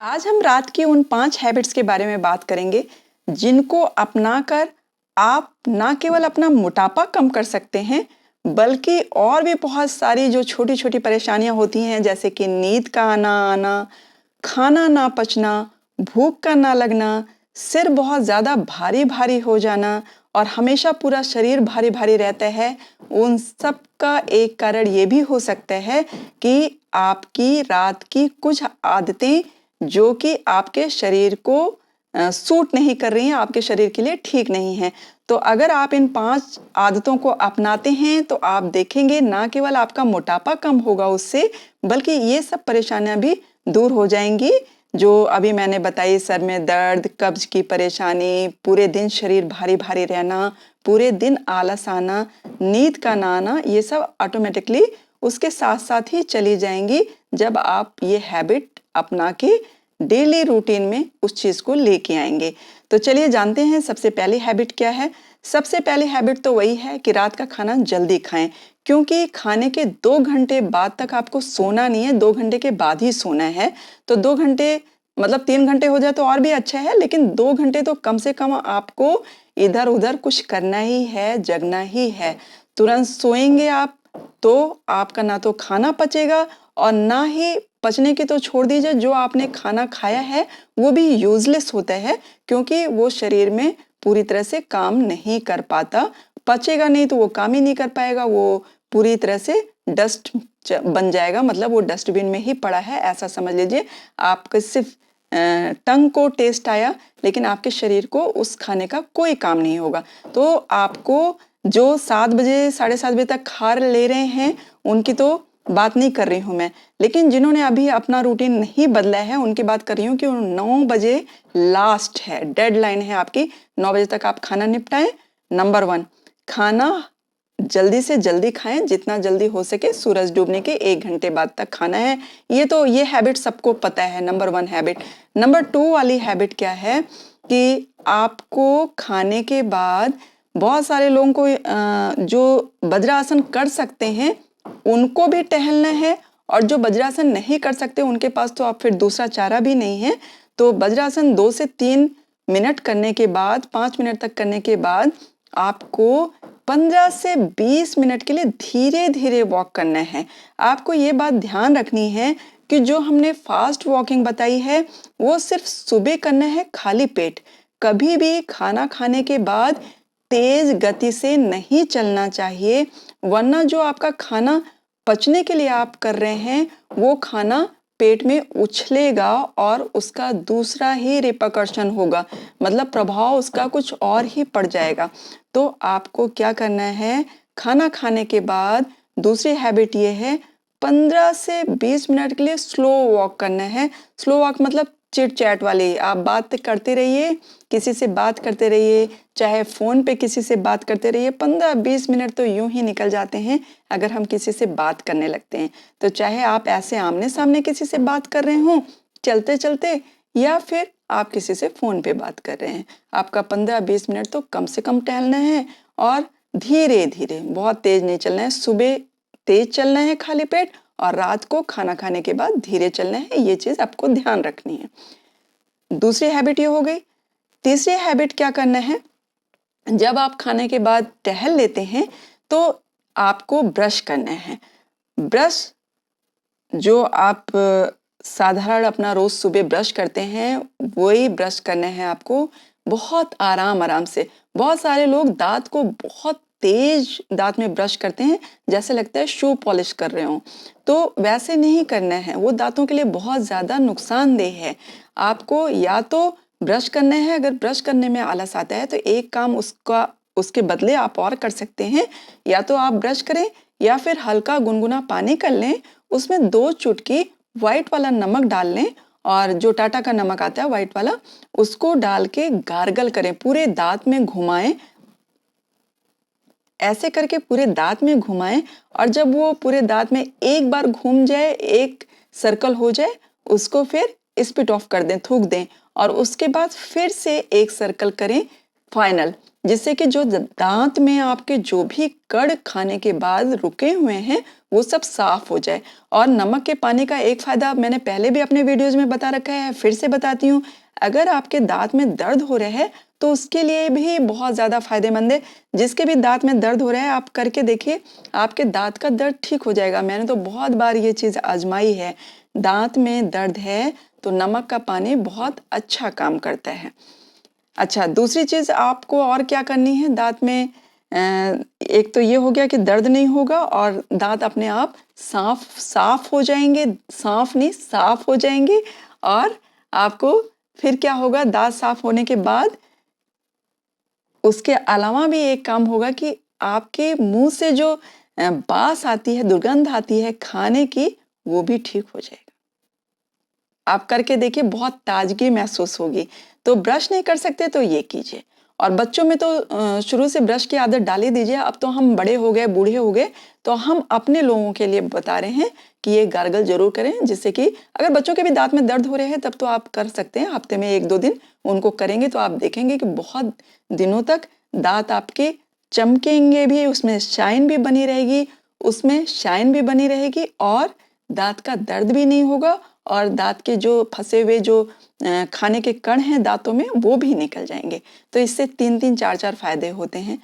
आज हम रात की उन 5 हैबिट्स के बारे में बात करेंगे जिनको अपनाकर आप ना केवल अपना मोटापा कम कर सकते हैं बल्कि और भी बहुत सारी जो छोटी-छोटी परेशानियां होती हैं जैसे कि नींद का आना, खाना ना पचना, भूख का ना लगना, सिर बहुत ज़्यादा भारी-भारी हो जाना और हमेशा पूरा शरीर भारी-भारी रहता है, उन सब का एक कारण ये भी हो सकता है कि आपकी रात की कुछ आदतें जो कि आपके शरीर को सूट नहीं कर रही हैं, आपके शरीर के लिए ठीक नहीं हैं। तो अगर आप इन 5 आदतों को अपनाते हैं तो आप देखेंगे ना केवल आपका मोटापा कम होगा उससे, बल्कि ये सब परेशानियाँ भी दूर हो जाएँगी, जो अभी मैंने बताई सर में दर्द, कब्ज़ की परेशानी, पूरे दिन शरीर भारी-भारी रहना, पूरे दिन आलस आना, नींद का ना आना, ये सब ऑटोमैटिकली उसके साथ-साथ ही चली जाएँगी जब आप ये हैबिट अपना के डेली रूटीन में उस चीज़ को लेके आएँगे। तो चलिए जानते हैं सबसे पहली हैबिट क्या है? सबसे पहली हैबिट तो वही है कि रात का खाना जल्दी खाएँ, क्योंकि खाने के 2 घंटे बाद तक आपको सोना नहीं है, 2 घंटे के बाद ही सोना है। तो 2 घंटे मतलब 3 घंटे हो जाए तो और भी अच्छा है, लेकिन 2 घंटे तो कम से कम आपको इधर-उधर कुछ करना ही है, जगना ही है। तुरंत सोएँगे आप तो आपका ना तो खाना पचेगा और ना ही पचने की तो छोड़ दीजिए, जो आपने खाना खाया है वो भी यूज़लेस होता है, क्योंकि वो शरीर में पूरी तरह से काम नहीं कर पाता। पचेगा नहीं तो वो काम ही नहीं कर पाएगा, वो पूरी तरह से डस्ट बन जाएगा, मतलब वो डस्टबिन में ही पड़ा है ऐसा समझ लीजिए। आपको सिर्फ टंग को टेस्ट आया, लेकिन आपके शरीर को उस खाने का कोई काम नहीं होगा। तो आपको जो 7 बजे, साढ़े 7 बजे तक खा ले रहे हैं, उनकी तो बात नहीं कर रही हूँ मैं। लेकिन जिन्होंने अभी अपना रूटीन नहीं बदला है, उनकी बात कर रही हूँ कि 9 बजे लास्ट है, डेडलाइन है आपकी, 9 बजे तक आप खाना निपटाएँ। नंबर 1 खाना जल्दी से जल्दी खाएँ, जितना जल्दी हो सके सूरज डूबने के 1 घंटे बाद तक खाना है। ये हैबिट सबको पता है, नंबर 1 हैबिट। नंबर 2 वाली हैबिट क्या है कि आपको खाने के बाद बहुत सारे लोगों को जो वज्रासन कर सकते हैं, उनको भी टहलना है और जो वज्रासन नहीं कर सकते, उनके पास तो अब फिर दूसरा चारा भी नहीं है। तो वज्रासन 2 से 3 मिनट करने के बाद, 5 मिनट तक करने के बाद आपको 15 से 20 मिनट के लिए धीरे-धीरे वॉक करना है। आपको ये बात ध्यान रखनी है कि जो हमने फास्ट वॉकिंग बताई है, वो सिर्फ सुबह करना है खाली पेट। कभी भी खाना खाने के बाद तेज गति से नहीं चलना चाहिए, वरना जो आपका खाना पचने के लिए आप कर रहे हैं, वो खाना पेट में उछलेगा और उसका दूसरा ही रिपरकशन होगा, मतलब प्रभाव उसका कुछ और ही पड़ जाएगा। तो आपको क्या करना है, खाना खाने के बाद दूसरी हैबिट ये है 15 से 20 मिनट के लिए स्लो वॉक करना है। स्लो वॉक मतलब चिट-चैट वाली, आप बात करते रहिए, किसी से बात करते रहिए, चाहे फ़ोन पे किसी से बात करते रहिए, 15-20 मिनट तो यूँ ही निकल जाते हैं अगर हम किसी से बात करने लगते हैं। तो चाहे आप ऐसे आमने-सामने किसी से बात कर रहे हों, चलते-चलते, या फिर आप किसी से फ़ोन पे बात कर रहे हैं, आपका 15-20 मिनट तो कम से कम टहलना है और धीरे-धीरे, बहुत तेज़ नहीं चलना है। सुबह तेज़ चलना है खाली पेट और रात को खाना खाने के बाद धीरे चलना है, ये चीज़ आपको ध्यान रखनी है। दूसरी हैबिट ये हो गई। तीसरी हैबिट क्या करना है, जब आप खाने के बाद टहल लेते हैं तो आपको ब्रश करना है। ब्रश जो आप साधारण अपना रोज़ सुबह ब्रश करते हैं, वही ब्रश करना है आपको, बहुत आराम-आराम से। बहुत सारे लोग दाँत को बहुत तेज़ दाँत में ब्रश करते हैं, जैसे लगता है शू पॉलिश कर रहे हों। तो वैसे नहीं करना है, वो दाँतों के लिए बहुत ज़्यादा नुकसानदेह है। आपको या तो ब्रश करना है, अगर ब्रश करने में आलस आता है तो एक काम उसके बदले आप और कर सकते हैं, या तो आप ब्रश करें या फिर हल्का गुनगुना पानी कर लें, उसमें 2 चुटकी व्हाइट वाला नमक डाल लें और जो टाटा का नमक आता है व्हाइट वाला, उसको डाल के गार्गल करें, पूरे दाँत में घुमाएँ। ऐसे करके पूरे दाँत में घुमाएँ और जब वो पूरे दाँत में एक बार घूम जाए, एक सर्कल हो जाए, उसको फिर स्पिट ऑफ कर दें, थूक दें और उसके बाद फिर से एक सर्कल करें, फाइनल, जिससे कि जो दांत में आपके जो भी कड़ खाने के बाद रुके हुए हैं वो सब साफ हो जाए। और नमक के पानी का एक फायदा मैंने पहले भी अपने वीडियोज में बता रखा है, फिर से बताती हूँ। अगर आपके दांत में दर्द हो रहा है तो उसके लिए भी बहुत ज़्यादा फायदेमंद है। जिसके भी दांत में दर्द हो रहा है आप करके देखिए, आपके दांत का दर्द ठीक हो जाएगा। मैंने तो बहुत बार ये चीज़ आजमाई है। दांत में दर्द है तो नमक का पानी बहुत अच्छा काम करता है। अच्छा, दूसरी चीज़ आपको और क्या करनी है दांत में, एक तो ये हो गया कि दर्द नहीं होगा और दांत अपने आप साफ हो जाएंगे, साफ नहीं साफ हो जाएंगे। और आपको फिर क्या होगा, दांत साफ होने के बाद उसके अलावा भी एक काम होगा कि आपके मुंह से जो बास आती है, दुर्गंध आती है खाने की, वो भी ठीक हो जाएगा। आप करके देखिए, बहुत ताजगी महसूस होगी। तो ब्रश नहीं कर सकते तो ये कीजिए। और बच्चों में तो शुरू से ब्रश की आदत डाली दीजिए। अब तो हम बड़े हो गए, बूढ़े हो गए, तो हम अपने लोगों के लिए बता रहे हैं कि ये गार्गल जरूर करें, जिससे कि अगर बच्चों के भी दांत में दर्द हो रहे हैं तब तो आप कर सकते हैं। हफ्ते में 1-2 दिन उनको करेंगे तो आप देखेंगे कि बहुत दिनों तक दांत आपके चमकेंगे भी, उसमें शाइन भी बनी रहेगी, और दांत का दर्द भी नहीं होगा। और दांत के जो फंसे हुए जो खाने के कण हैं दांतों में, वो भी निकल जाएंगे। तो इससे 3-3, 4-4 फायदे होते हैं।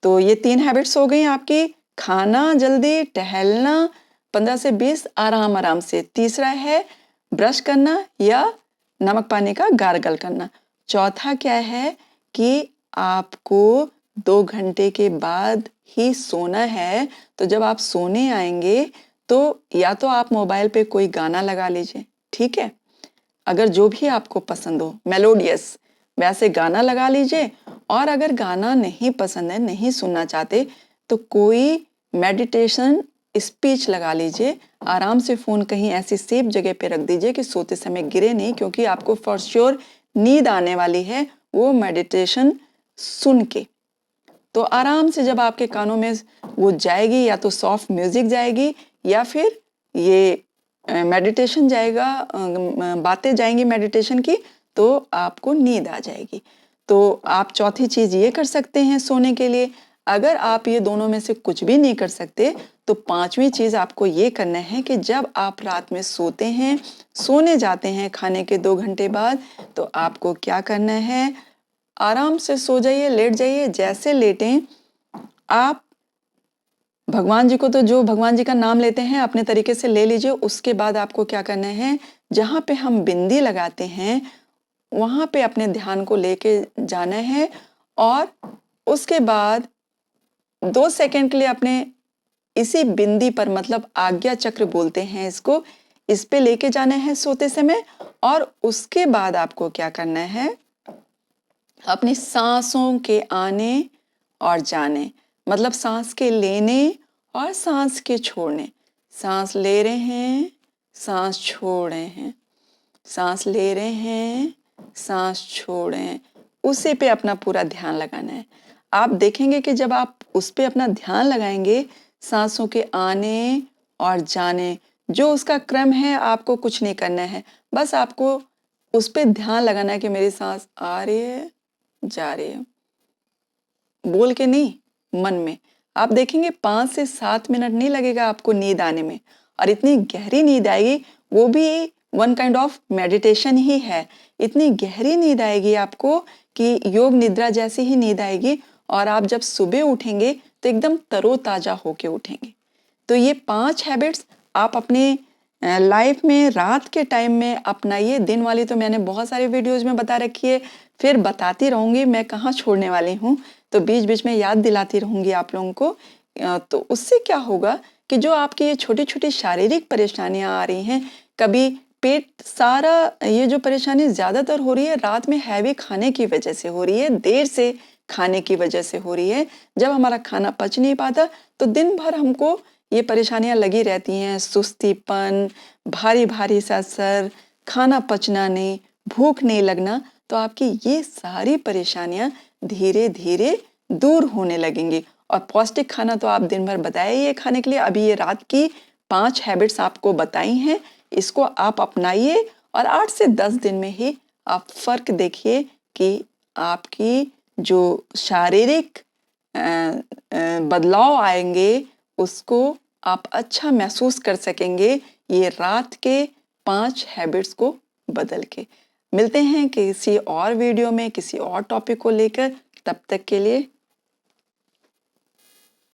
तो ये 3 हैबिट्स हो गई आपकी। खाना जल्दी, टहलना 15 से 20 आराम आराम से। तीसरा है ब्रश करना या नमक पानी का गार्गल करना। चौथा क्या है कि आपको 2 घंटे के बाद ही सोना है। तो जब आप सोने आएंगे तो या तो आप मोबाइल पे कोई गाना लगा लीजिए, ठीक है, अगर जो भी आपको पसंद हो, मेलोडियस वैसे गाना लगा लीजिए। और अगर गाना नहीं पसंद है, नहीं सुनना चाहते, तो कोई मेडिटेशन स्पीच लगा लीजिए। आराम से फ़ोन कहीं ऐसी सेफ जगह पे रख दीजिए कि सोते समय गिरे नहीं, क्योंकि आपको फॉर श्योर नींद आने वाली है वो मेडिटेशन सुन के। तो आराम से जब आपके कानों में वो जाएगी, या तो सॉफ्ट म्यूजिक जाएगी या फिर ये मेडिटेशन जाएगा, बातें जाएंगी मेडिटेशन की, तो आपको नींद आ जाएगी। तो आप चौथी चीज़ ये कर सकते हैं सोने के लिए। अगर आप ये दोनों में से कुछ भी नहीं कर सकते तो 5वीं चीज़ आपको ये करना है कि जब आप रात में सोते हैं, सोने जाते हैं खाने के 2 घंटे बाद, तो आपको क्या करना है, आराम से सो जाइए, लेट जाइए। जैसे लेटें आप भगवान जी को, तो जो भगवान जी का नाम लेते हैं अपने तरीके से ले लीजिए। उसके बाद आपको क्या करना है, जहाँ पे हम बिंदी लगाते हैं वहाँ पे अपने ध्यान को लेके जाना है। और उसके बाद 2 सेकंड के लिए अपने इसी बिंदी पर, मतलब आज्ञा चक्र बोलते हैं इसको, इस पे लेके जाना है सोते समय। और उसके बाद आपको क्या करना है, अपनी सांसों के आने और जाने, मतलब सांस के लेने और सांस के छोड़ने, सांस ले रहे हैं, सांस छोड़ रहे हैं, सांस ले रहे हैं, सांस छोड़ रहे हैं, उसी पे अपना पूरा ध्यान लगाना है। आप देखेंगे कि जब आप उस पे अपना ध्यान लगाएंगे, सांसों के आने और जाने, जो उसका क्रम है, आपको कुछ नहीं करना है, बस आपको उस पे ध्यान लगाना है कि मेरी सांस आ रही है, जा रही है, बोल के नहीं, मन में। आप देखेंगे 5 से 7 मिनट नहीं लगेगा आपको नींद आने में, और इतनी गहरी नींद आएगी, वो भी वन काइंड ऑफ मेडिटेशन ही है। इतनी गहरी नींद आएगी आपको कि योग निद्रा जैसी ही नींद आएगी। और आप जब सुबह उठेंगे तो एकदम तरोताजा होके उठेंगे। तो ये 5 हैबिट्स आप अपने लाइफ में रात के टाइम में अपनाइए। दिन वाली तो मैंने बहुत सारे वीडियोज में बता रखी है, फिर बताती रहूँगी, मैं कहाँ छोड़ने वाली हूँ, तो बीच बीच में याद दिलाती रहूँगी आप लोगों को। तो उससे क्या होगा कि जो आपकी ये छोटी छोटी शारीरिक परेशानियां आ रही हैं, कभी पेट सारा, ये जो परेशानी ज़्यादातर हो रही है रात में हैवी खाने की वजह से हो रही है, देर से खाने की वजह से हो रही है। जब हमारा खाना पच नहीं पाता तो दिन भर हमको ये परेशानियां लगी रहती हैं, सुस्तीपन, भारी भारी सा सर, खाना पचना नहीं, भूख नहीं लगना। तो आपकी ये सारी परेशानियां धीरे धीरे दूर होने लगेंगी। और पौष्टिक खाना तो आप दिन भर बताए ही है खाने के लिए। अभी ये रात की 5 हैबिट्स आपको बताई हैं, इसको आप अपनाइए और 8 से 10 दिन में ही आप फर्क देखिए कि आपकी जो शारीरिक बदलाव आएंगे उसको आप अच्छा महसूस कर सकेंगे ये रात के 5 हैबिट्स को बदल के। मिलते हैं किसी और वीडियो में किसी और टॉपिक को लेकर, तब तक के लिए